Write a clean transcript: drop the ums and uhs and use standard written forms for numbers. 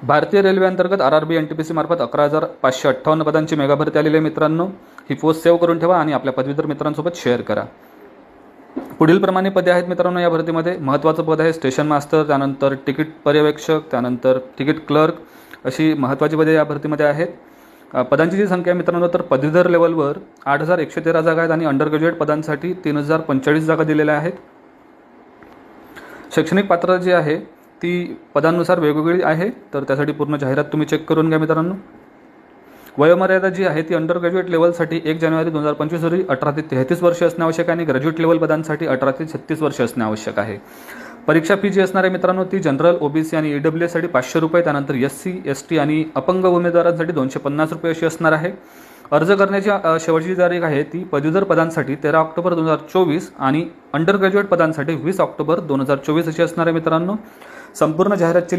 भारतीय रेल्वे अंतर्गत RRB NTPC मार्फत 11,558 पदांची मेगा भरती आलेली आहे मित्रांनो। ही पोस्ट सेव्ह करून ठेवा आणि आपल्या पदवीधर मित्रांसोबत शेअर करा। पुढील प्रमाणे पदे आहेत मित्रांनो या भरतीमध्ये। महत्त्वाचं पद आहे स्टेशन मास्टर, त्यानंतर तिकीट पर्यवेक्षक, त्यानंतर तिकीट क्लर्क, अशी महत्त्वाची पदे या भरतीमध्ये आहेत। पदांची जी संख्या आहे मित्रांनो, तर पदवीधर लेवलवर 8,113 जागा आहेत आणि अंडर ग्रॅज्युएट पदांसाठी 3,045 जागा दिलेल्या आहेत। शैक्षणिक पात्रता जी आहे ती पदांनुसार वेगवेगळी आहे, तर त्यासाठी पूर्ण जाहिरात तुम्ही चेक करून घ्या मित्रांनो। वयोमर्यादा जी आहे ती अंडर ग्रॅज्युएट लेवलसाठी 1 जानेवारी 2025 रोजी 18 ते 33 वर्ष असणे आवश्यक आहे आणि ग्रॅज्युएट लेवल पदांसाठी 18 ते 36 वर्ष असणे आवश्यक आहे। परीक्षा फी जी असणार आहे मित्रांनो ती जनरल, OBC आणि EWS साठी 500 रुपये, त्यानंतर SC, ST आणि अपंग उमेदवारांसाठी 250 रुपये अशी असणार आहे। अर्ज करण्याची शेवटची तारीख आहे ती पदवीधर पदांसाठी 13 ऑक्टोबर 2024 आणि अंडर ग्रॅज्युएट पदांसाठी 20 ऑक्टोबर 2024 अशी असणार आहे मित्रांनो। संपूर्ण जाहिरातची